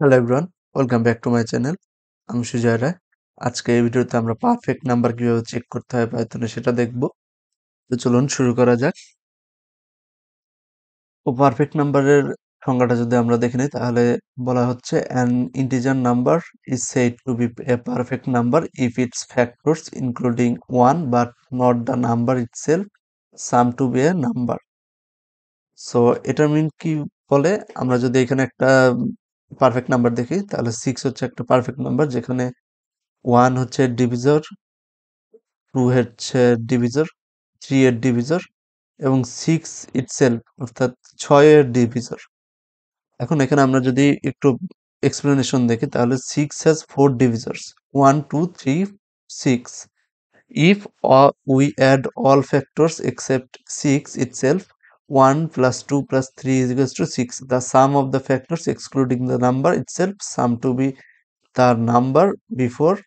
Hello everyone, welcome back to my channel. আমি সুজয় রায়। আজকে এই ভিডিওতে আমরা পারফেক্ট নাম্বার কিভাবে চেক করতে হয় পাইথনে সেটা দেখব। তো চলুন শুরু করা যাক। তো পারফেক্ট নাম্বারের সংজ্ঞাটা যদি আমরা দেখে নিই তাহলে বলা হচ্ছে an integer number is said to be a perfect number if its factors including one but not the number itself sum to be a number. So এটার মিন কি বলে, আমরা যদি এখানে একটা পারফেক্ট নাম্বার দেখি তাহলে 6 হচ্ছে একটা পারফেক্ট নাম্বার যেখানে 1 হচ্ছে ডিভিজর, 2 হচ্ছে ডিভিজর, 3 এর ডিভিজর এবং 6 ইটসেলফ অর্থাৎ 6 এর ডিভিজর। এখন এখানে আমরা যদি একটু এক্সপ্লেনেশন দেখি তাহলে 6 has 4 divisors, 1 2 3 6. If we add all factors except 6 itself, 1 plus 2 plus 3 is equals to 6. The sum of the factors excluding the number itself sum to be the number before.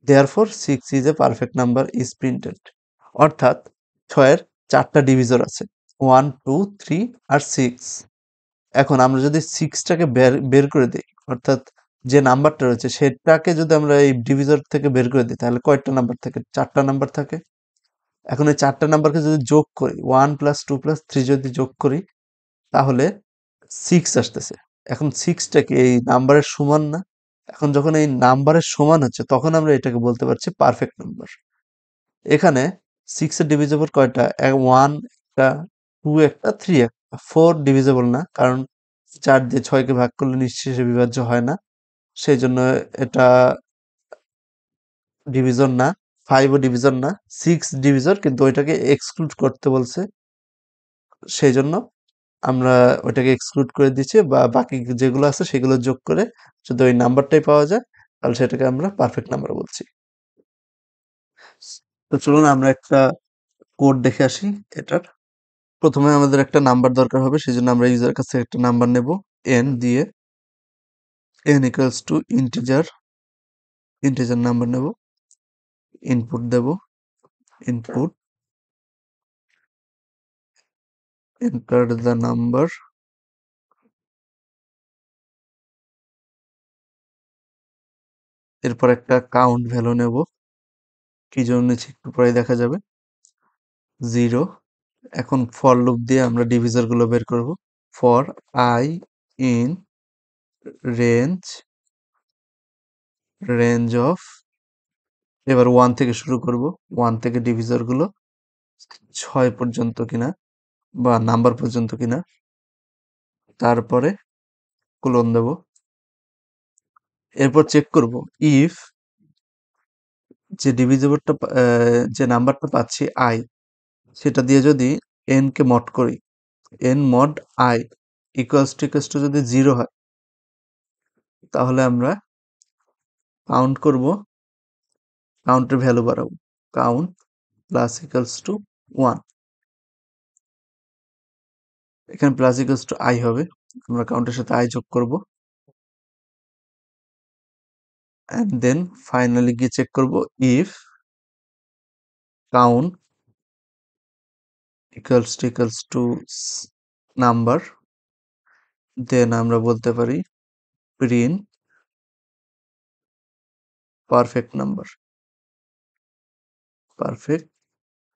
Therefore 6 is a perfect number is printed. অর্থাৎ 6 এর 4টা divisor আছে, 1 2 3 আর 6। এখন আমরা যদি 6টাকে বের করে দিই, অর্থাৎ যে নাম্বারটা রয়েছে সেটাকে যদি আমরা এই ডিভিজর থেকে বের করে দিই তাহলে কয়টা নাম্বার থাকে? 4টা নাম্বার থাকে। এখন এই 4টা নাম্বারকে যদি যোগ করি, 1 প্লাস 2 প্লাস 3 যদি যোগ করি তাহলে 6 আসতেছে। এখন 6টা কি এই নাম্বারের সমান না? এখন যখন এই নাম্বারের সমান হচ্ছে তখন আমরা এটাকে বলতে পারছি পারফেক্ট নাম্বার। এখানে 6 এর ডিভিজিবল কয়টা? 1 একটা, 2 একটা, 3 একটা। 4 ডিভিজিবল না, কারণ 4 দিয়ে 6 কে ভাগ করলে নিঃশেষে বিভাজ্য হয় না। সেইজন্য এটা ডিভিজন না। 5 ও ডিভিজন না। 6 ডিভিজর, কিন্তু ওইটাকে এক্সক্লুড করতে বলছে। সেইজন্য আমরা ওইটাকে এক্সক্লুড করে দিচ্ছি, বা বাকি যেগুলো আছে সেগুলো যোগ করে যদি ওই নাম্বারটাই পাওয়া যায় তাহলে সেটাকে আমরা পারফেক্ট নাম্বার বলছি। তো চলুন আমরা একটা কোড দেখে আসি এটার। প্রথমে আমাদের একটা নাম্বার দরকার হবে, সেজন্য আমরা ইউজার কাছে একটা নাম্বার নেব n দিয়ে। n equals to integer number নেব, ইনপুট দেব, ইনপুট এন্টার দ্য নাম্বার, এরপর একটা কাউন্ট ভ্যালু নেব, কি জন্য নিচ্ছি একটু পরে দেখা যাবে, 0। এখন ফর লুপ দিয়ে আমরা ডিভিজর গুলো বের করব। For I in range of, এবার 1 থেকে শুরু করব, 1 থেকে ডিভিজর গুলো 6 পর্যন্ত কিনা বা নাম্বার পর্যন্ত কিনা, তারপরে কোলন দেব। এরপর চেক করব ইফ যে ডিভিজিবলটা যে নাম্বারটা পাচ্ছি I, সেটা দিয়ে যদি n কে মড করি, n mod I equals to যদি 0 হয় তাহলে আমরা কাউন্ট করব, কাউন্টের ভ্যালু বাড়াবো, কাউন্ট প্লাস ইকুয়ালস টু 1। এখানে প্লাস ইকুয়ালস টু I হবে, আমরা কাউন্টের সাথে I যোগ করব, and then ফাইনালি গিয়ে চেক করব if count equals to number, then আমরা বলতে পারি print perfect number, perfect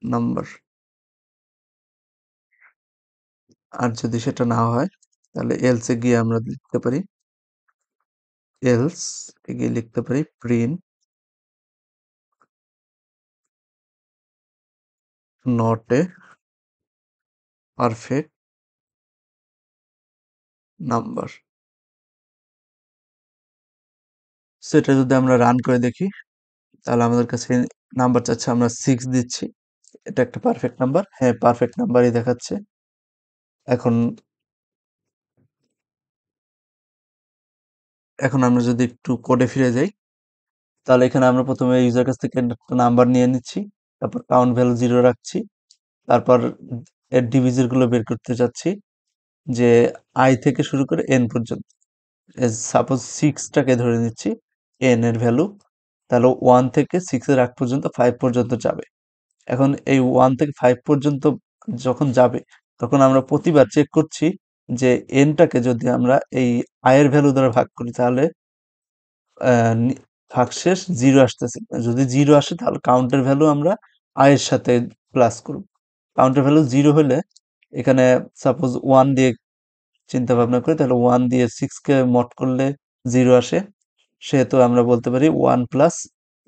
number. আর যদি সেটা না হয় তাহলে এলসে গিয়ে আমরা লিখতে পারি, এলস গিয়ে লিখতে পারি print not a perfect number. সেটা যদি আমরা রান করে দেখি তাহলে আমাদের কাছে নাম্বার চাচ্ছে, আমরা 6 দিচ্ছি, এটা একটা পারফেক্ট নাম্বার। হ্যাঁ, পারফেক্ট নাম্বারই দেখাচ্ছে। এখন আমরা যদি একটু কোডে ফিরে যাই তাহলে এখানে আমরা প্রথমে ইউজার কাছ থেকে একটা নাম্বার নিয়ে নিচ্ছি, তারপর কাউন্ট ভ্যালু 0 রাখছি, তারপর এর ডিভিজিট গুলো বের করতে যাচ্ছি, যে I থেকে শুরু করে n পর্যন্ত। সাপোজ 6টাকে ধরে নিচ্ছি n এর ভ্যালু, তাহলে 1 থেকে 6 এর আগ পর্যন্ত 5 পর্যন্ত যাবে। এখন এই 1 থেকে 5 পর্যন্ত যখন যাবে তখন আমরা প্রতিবার চেক করছি যে এনটাকে যদি আমরা এই আয়ের ভ্যালু দ্বারা ভাগ করি তাহলে ভাগশেষ 0 আসতেছে না। যদি 0 আসে তাহলে কাউন্টের ভ্যালু আমরা আয়ের সাথে প্লাস করব। কাউন্টের ভ্যালু 0 হলে এখানে সাপোজ 1 দিয়ে চিন্তা ভাবনা করি তাহলে 1 দিয়ে 6 কে মড করলে 0 আসে। সেহেতু আমরা বলতে পারি 1 প্লাস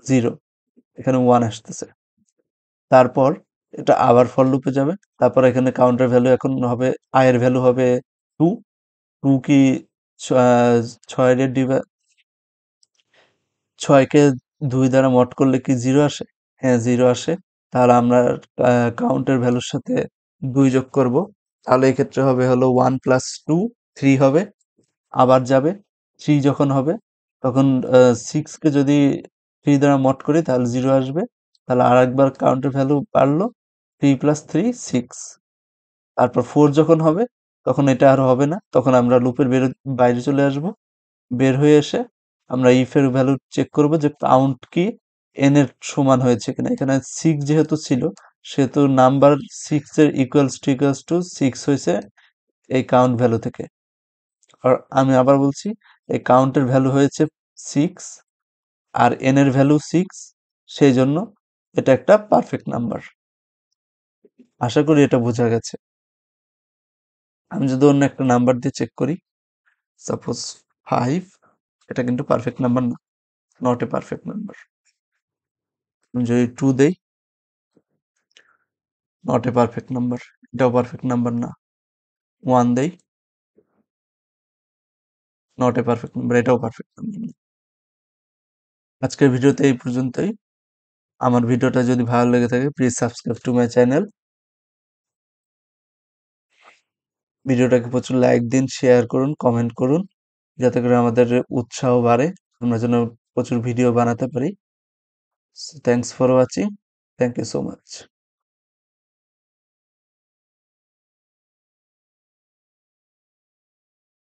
0, এখানে 1 আসতেছে। তারপর এটা আবার ফর লুপে যাবে। তারপর এখানে কাউন্টার ভ্যালু এখন হবে, আয়ের ভ্যালু হবে 2। 2 কি 6 এর 6 কে 2 দ্বারা মড করলে কি 0 আসে? হ্যাঁ 0 আসে। তাহলে আমরা কাউন্টের ভ্যালুর সাথে 2 যোগ করব। তাহলে এক্ষেত্রে হবে হলো 1 প্লাস 2, 3 হবে। আবার যাবে 3 যখন হবে তখন 6 কে যদি 3 দ্বারা মড করি তাহলে 0 আসবে। তাহলে আরেকবার কাউন্টের ভ্যালু বাড়লো, 3 প্লাস 3 6। তারপর 4 যখন হবে তখন এটা আর হবে না। তখন আমরা লুপের বাইরে চলে আসব। বের হয়ে এসে আমরা if এর ভ্যালু চেক করব যে কাউন্ট কি n এর সমান হয়েছে কিনা। এখানে 6 যেহেতু ছিল সেহেতু নাম্বার 6 এর ইকুয়ালস টু 6 হয়েছে এই কাউন্ট ভ্যালু থেকে। আর আমি আবার বলছি এই কাউন্টের ভ্যালু হয়েছে 6 আর n এর ভ্যালু 6, সেই জন্য এটা একটা পারফেক্ট নাম্বার। আশা করি এটা বোঝা গেছে। আমি যদি অন্য একটা নাম্বার দিয়ে চেক করি, সাপোজ 5, এটা কিন্তু পারফেক্ট নাম্বার না, নট এ পারফেক্ট নাম্বার। আমি যদি 2 দেই, নট এ পারফেক্ট নাম্বার, এটাও পারফেক্ট নাম্বার না। 1 দেই, নট এ পারফেক্ট নাম্বার, এটাও পারফেক্ট নাম্বার না। আজকের ভিডিওতে এই পর্যন্তই। আমার ভিডিওটা যদি ভালো লেগে থাকে please subscribe to my channel. ভিডিওটাকে প্রচুর লাইক দিন, শেয়ার করুন, কমেন্ট করুন, যাতে করে আমাদের উৎসাহ বাড়ে, আমরা যেন প্রচুর ভিডিও বানাতে পারি। Thanks for watching. Thank you so much.